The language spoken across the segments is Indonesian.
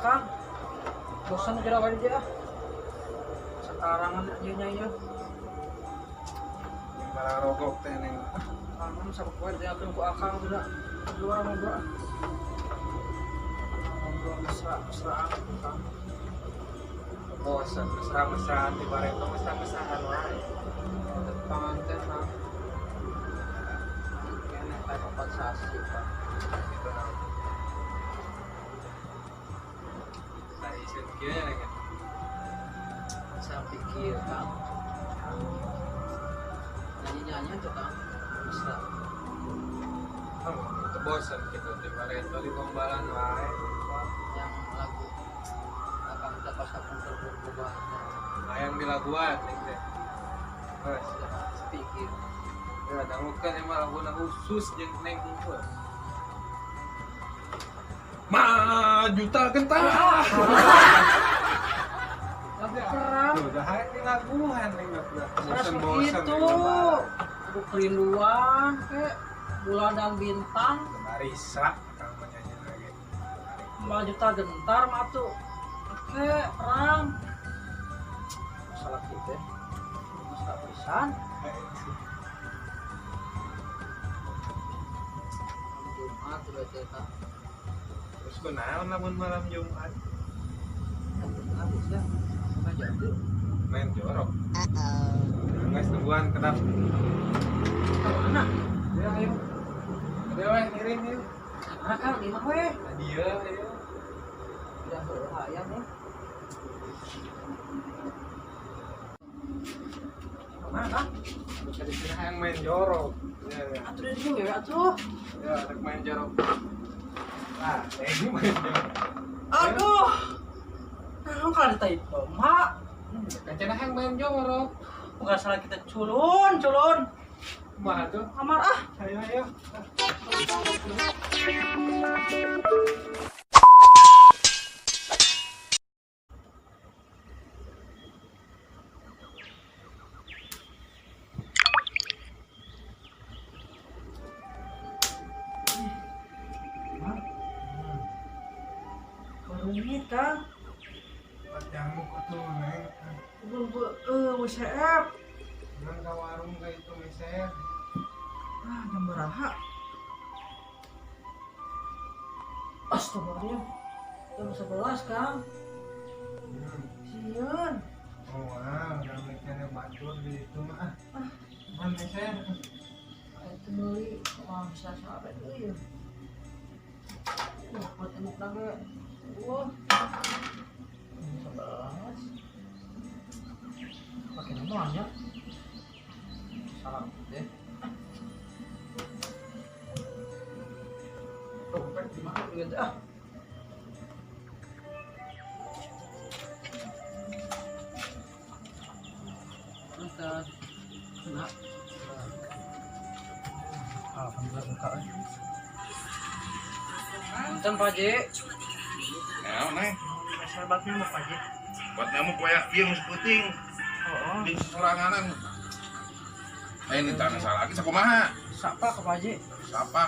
Kang. Bosan kira balik dia. Sekarang aja ya. Malah rokok teh neng. Kangen sama kuat dia aku akang udah luar ngobrol. Ngobrol mesra-mesraan Kang. Bosan mesra-mesraan di Barito mesra-mesraan wae. Pengantin Kang. Kayaknya kayak kompensasi Kang. Gitu nah. Saya isin kieu nya neng. Saya pikir Kang. Nyanyi-nyanyi tuh Kang. Mesra. Itu bosan gitu di Barito di Gombalan wae. Yang lagu akan dapat akan berubah. Hayang dilaguan neng teh. Bos, Pikir. ya dangukeun emang laguna khusus jeung neng itu. Maju tak gentah. Lagu perang. Tuh, dah hayang dilaguan neng udah. Bosan-bosan itu. Lagu kerinduan kayak bulan dan bintang. Marisa kang menyanyi lagi. 5 juta gentar mah tuh. Oke, perang. Masalah kita. Masalah pisan. Jumat udah cetak. Terus kunaon lamun malam Jumat? Habis ya. Nggak jadi. Main jorok. Guys, tungguan kedap. Mana? Ya, ayo. Ada weh, ngirim yuk. Mana Kang? Di mana weh? Dia, ayo. Udah ayam ya. Mana Kang? Bisa di sini yang main jorok. Ya, ya. Atuh dari dulu ya, atuh. Ya, ada main jorok. Ah, ini main jorok. Aduh. Nah, kalau ditaip mak. Kacenah yang main jorok. Bukan salah kita culun. Mah tuh. Amar ah. Ayo, ayo. Barungit Kang. Buat jamu tuh, neng. WCF. Jangan ke warung kayak itu, meser. Ah, jam beraha. Astagfirullah. Jam 11 Kang. Sieun. Oh, wah, udah mikirnya batur di itu mah. Man, meser. Itu beli uang bisa sampai dulu ya. Buat enak lagi. Wah. 11. Pakai nama banyak. Salam deh. Dompet di mana gitu ah. Bentar. Nah. Alhamdulillah buka. Punten Pak Ji. Nah, neng, Sahabatnya mau Pak Ji. buat nyamuk kayak dia mus puting Oh, di soranganan. Ini tanah salah lagi sakumaha. siapa ke Pak Ji? Siapa?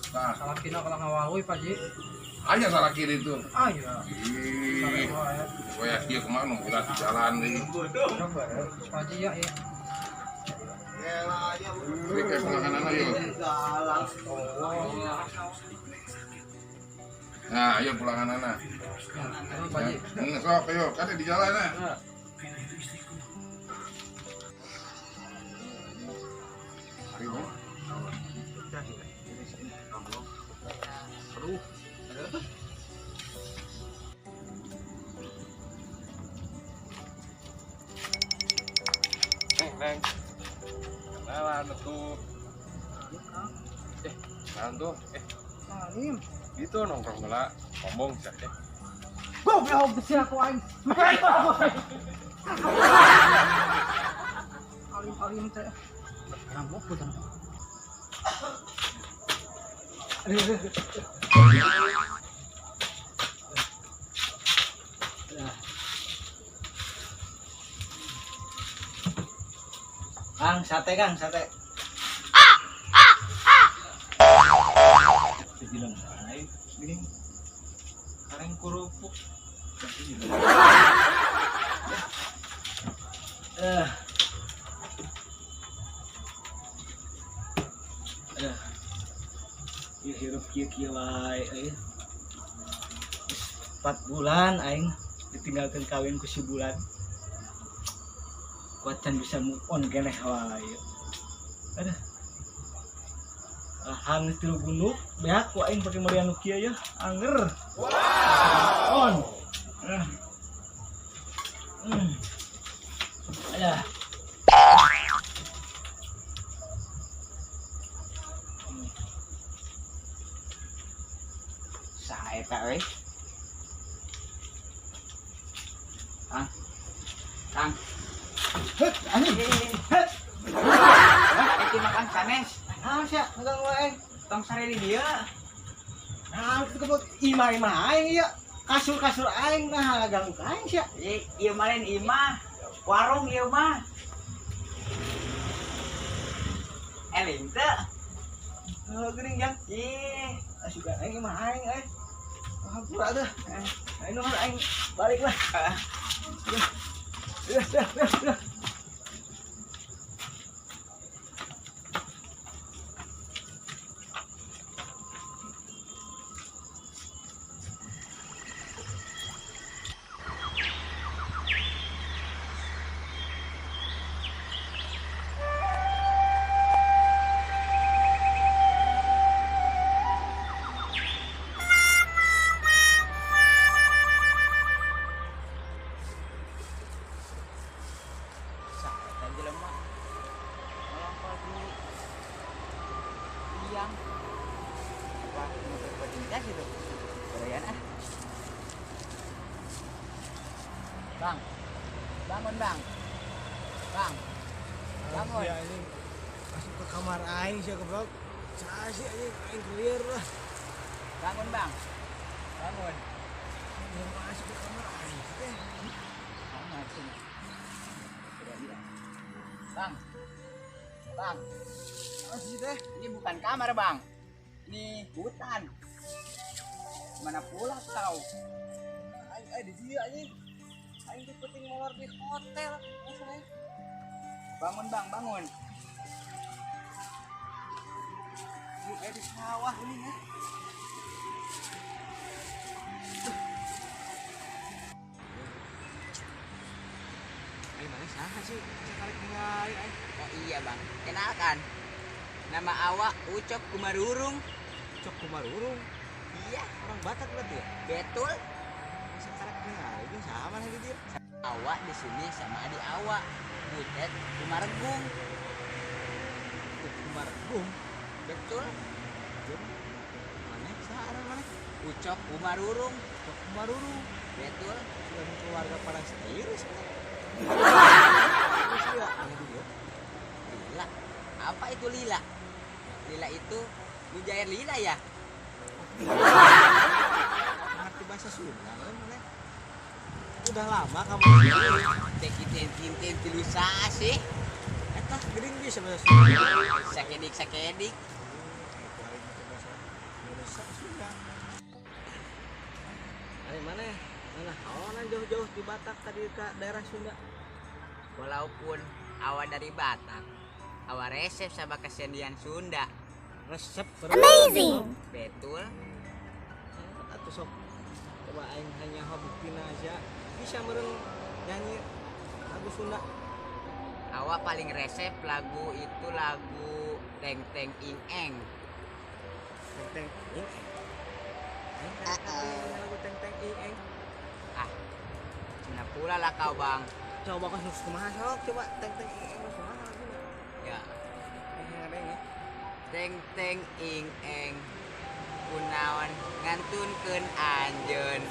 Nah, Salah kina kalau ngawawi Pak Ji. aja salah kiri itu. Ah iya. Ih, kayak dia kemana udah di jalan nih. Coba ya. Pak Ji ya ya. Ini kayak penganan aja. Nah, ayo pulangan anak. Ini Pak Ji. Sok, ayo, kan di jalan ya. Ayo. Aduh. Neng. Kenalan tuh. Kenalan tuh. Salim. Gitu nongkrong gula ngomong saja. Goblok besi aku aing. Alim teh. Rambut putan. Kang, sate Kang, sate. Aing kurupuk. Ieu hirup kieu wae euy. 4 bulan aing ditinggalkeun kawin ku si bulan. Kuatan bisa move on keneh wae. Aduh. Hang tilu gunung, beak ku aing pake merian nu kieu ya, anger. Wow. On. Alah. Sae ta euy. Kang. Heh, anjing. Heh. Itu makan sanes. Nah, sia, megang wae. Tong sare di dieu. Nah, itu kebut imah aing ya. Kasur aing nah ganggu aing sia. Ieu malen imah. Warung ieu mah. Eling teu. Geuning yang Ih, asukan aing imah aing hampura dah. Aing nu aing balik lah. Dah. saetan jelema. Ngelampar di liang. Apa motor pecinta gitu. Korean ah. Bang. Bangun, Bang. Bang. Bangun. Ya anjing. Masuk ke kamar aing sia goblok. Saha sih anjing aing clear lah. Bangun, Bang. Bangun. Yang masuk ke kamar aing teh. Bangun sini. Udah bilang. Bang. Bang. Ah sih teh. Ini bukan kamar, Bang. Ini hutan. Mana pula kau? Aing di dieu anjing. Aing tuh penting molor di hotel masalahnya. Bangun, Bang, bangun. Ini di sawah ini ya. Aing mana saha sih? Sekarang ningali aing. Oh iya, Bang. Kenalkan. Nama awak Ucok Kumarurung. Cok kumarurung. Iya, Orang Batak berarti ya? betul. Sekarang ningali jeung saha mana di dieu? Awak di sini sama adik awak. Butet Kumargung. Kumarurung. Betul. Jeung mana saha aran mana? Ucok Kumarurung. Cok kumarurung. Betul. Sudah keluarga pada sendiri sekarang. Terus ya, ini dia. Lila. Apa itu lila? Lila itu mujair lila ya? Ngerti bahasa Sunda kan mana? Udah lama kamu Teki tin lusa sih. eta geuning bisa bahasa Sunda. Sakedik. Bahasa Sunda. Dari mana? Mana? Oh, jauh-jauh di Batak tadi ke daerah Sunda. Walaupun awak dari Batak, awak resep sama kesenian Sunda. Resep Amazing. Betul. Atuh sok coba aing hanya buktina aja bisa meureun nyanyi lagu Sunda. Awak paling resep lagu itu lagu Teng Teng Ing Eng. Teng teng ing eng. Aing kan lagu teng teng ing eng. Ah, cina pula lah kau, Bang. Coba kasus kumaha sok coba teng teng ing eng kumaha laguna. Ya, Yang ada ya. Teng Teng Ing Eng kunaon ngantunkeun anjeun.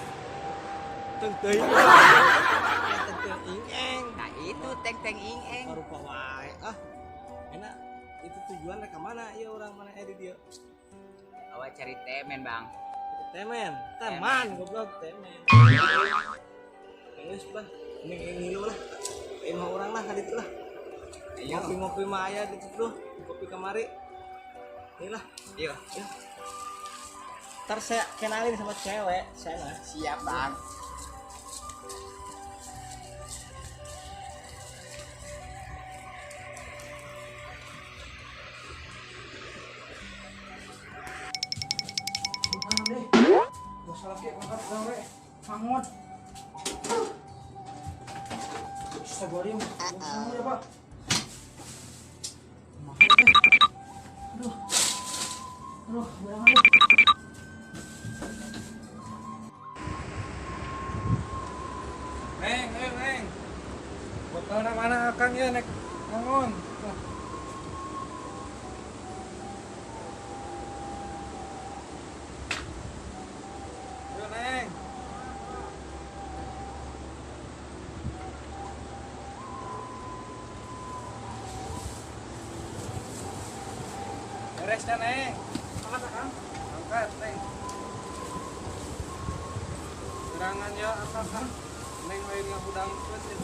Teng teng. Teng teng ing eng. Nah, itu Teng Teng Ing Eng. Rupa wae. Ah. Enak. Itu tujuan ke mana ieu urang mana di dieu? Awak cari temen, Bang. Teman goblok temen. Geus bah. Ini ngilu lah. Imah urang lah haditu lah. Ayo. Ngopi-ngopi mah aya di situ. Kopi kamari. Inilah. Yuk. Ya. Ntar saya kenalin sama cewek saya. Siap bang. Masalah kayak angkat gawe mangot. Sabarium. Sama ya, Pak. Aduh. Aduh, jangan. Neng. Buat mana akang ya nek ngangon. Ayo, Neng. Beres dah, Neng. Angkat, Akang. Angkat, Neng. Serangan ya, Akang. Neng main ngabudang petin.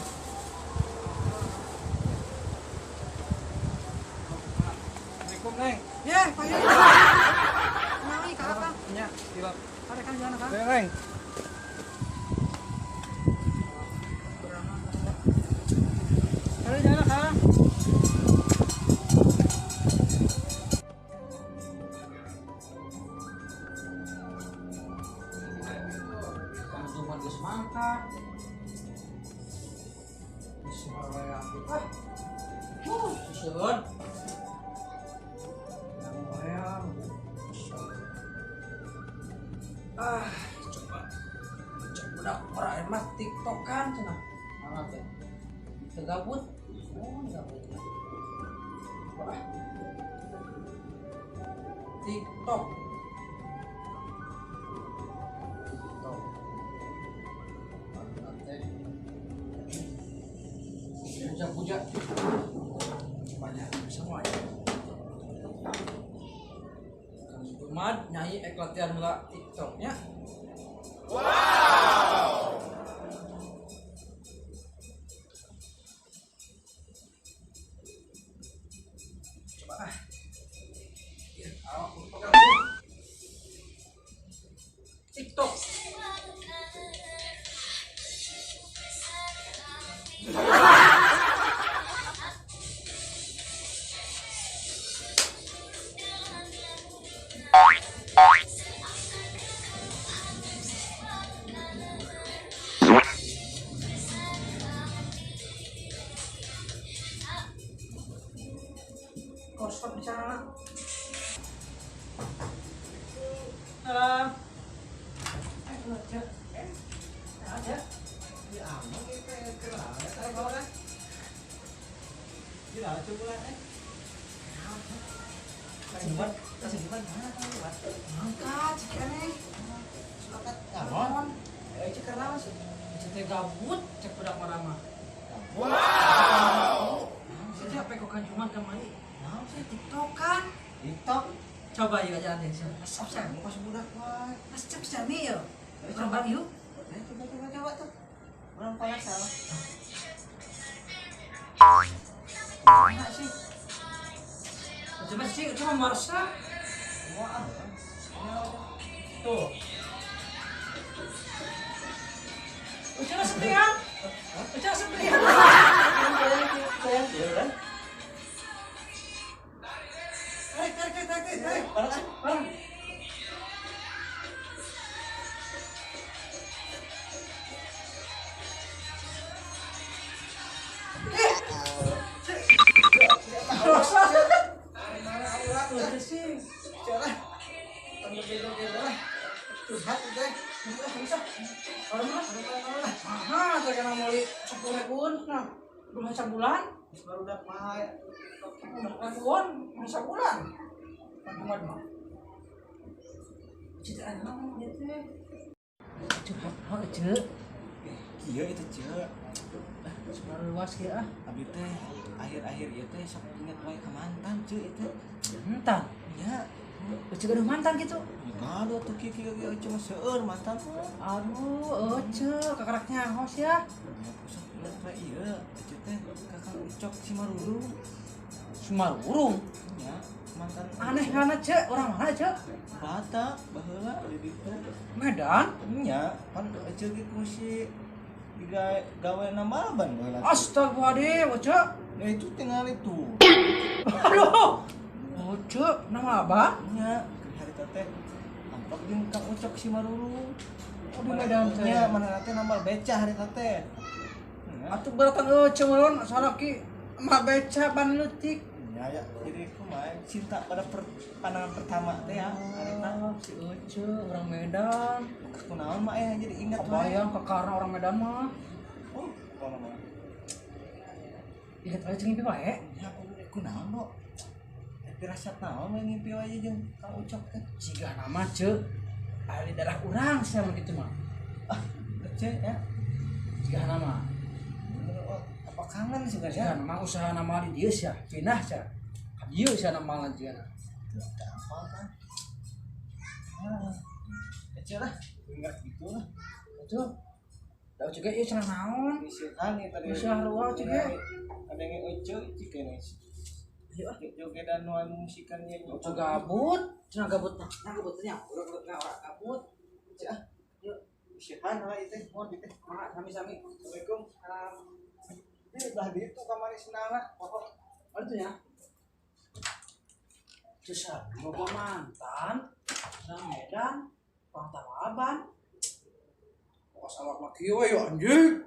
Assalamualaikum, Neng. Ya, Pak Yai. Kenapa nih, Kakak? Ya, silap. Ada kan jalan, Kak? Neng. Ada jalan, Kak? Cuma geus mangkat. Bismillah. Susun. Coba budak orang mah TikTok kan cenah. Mana teh? Tegabut. Oh, gabut. Wah. TikTok. Puja-puja banyak semuanya. Kang Jumad nyanyi latihan lah TikToknya. Wow. Coba ah. Ya, TikTok. Harus cepat bicara. Salam. Ada. Ya aman kita kenal. Tahu kau kan? Dia ada coba kasih depan mana tahu buat. Angkat, cek aneh. Angkat. Naon? Cek kenal sih. Cek gabut, cek budak marama. Wow. Siapa kok kan cuma kemari? Nah, sih TikTok kan? TikTok. Coba yuk jalan deh. Asap saya pas budak wae. Mas cek sami yuk. Coba yuk. Coba tuh. Orang panas salah. Mana sih? Coba sih, cuma marsa. Wah. Tuh. Ucap sepian. Ucap sepian. Tarik. Barang. Belum sebulan, Baru udah pakai. belum sebulan. Cuma mah. Cerita apa gitu? Coba, cek. Iya itu cek. Sebenarnya luas ya. Abi teh akhir-akhir ieu teh sok inget wae ka mantan cek itu. Mantan. Ya. Cek ada mantan gitu. Aduh tuh kieu cuma seueur mantan. Aduh, cek kakaraknya hos ya. Ya pusat inget wae ieu cek teh Kakang Ucok si Maruru. Sumarurung. Ya. mantan Aneh karena cek, orang mana cek? Batak baheula di ditu. Medan. Nya kan ece gitu si gawe nama ban baheula. Astagfirullahaladzim, cek. Nah itu tinggal itu. Aduh. Oh cek, nama apa? Nya hari teh tampak jeung Kang Ucok si Maruru. Oh di Medan teh. Nya mana teh nambal beca hari teh. Atuh beratan cemulon salaki mah beca ban leutik. Ya jadi kumaha cinta pada pandangan pertama teh ya. Harita Si Uce orang Medan. kunaon mah jadi ingat Kebayang ke karena orang Medan mah. Oh, apa mah? Ingat aja ngimpi wae. Ya kunaon lo? Firasat naon we ngimpi wae jeung Kang Ucok teh. Siga nama cek. Ahli darah urang sama gitu mah. Ah, ece ya. Siga nama. Apa kangen sih Siga ya? nama usaha nama di dieu sia. Pindah sia. Ka dieu sia nama lanjutna. Apa kan? Ah, ece lah. Ingat gitu lah. Betul. Tahu juga ieu cenah naon? Misihan nih tadi. Misihan luar juga. Ada yang Ucok cikene. Ieu ah. Jogedan nu musikannya Uce gabut, cenah gabut. Nah gabutnya urang gabut. Ece ah. Yuk, misihan lah itu. Mau di teh. Mangga sami-sami. Assalamualaikum. Ini udah di itu kamar senara. Pokok Oh itu ya. Susah, boga mantan, nang Medan, Pangtamaban. Pokok salak mah kieu we anjing.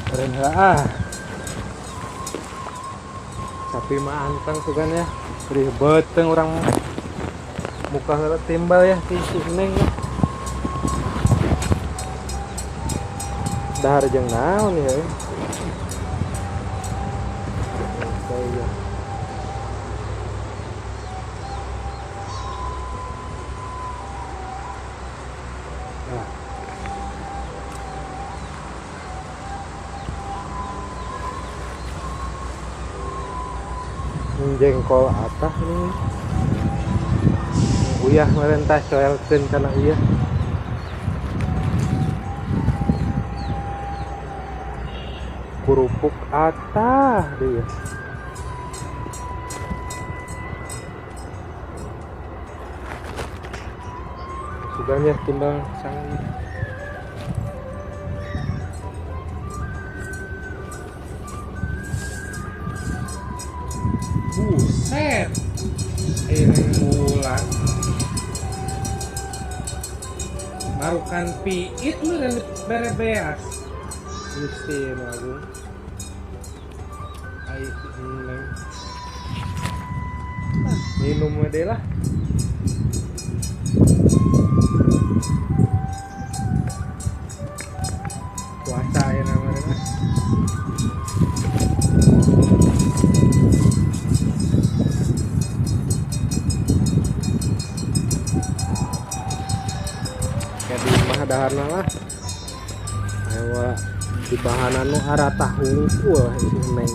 Keren ah. Sapi mah anteng sugan ya. Beri beteng orang muka ngeliat timbal ya si Neng ya. Dahar jeung naon ya. Saya. Nah. Jengkol atas nih uyah merentas soelkeun kana ieu kerupuk atah dia suganya timbang sang buset ini bulan marukan piit lu dan berebeas gusti agung ayo neng minum deh lah puasa ya namanya di mah daharna lah ayo di bahanan nu arah tahu wah isi neng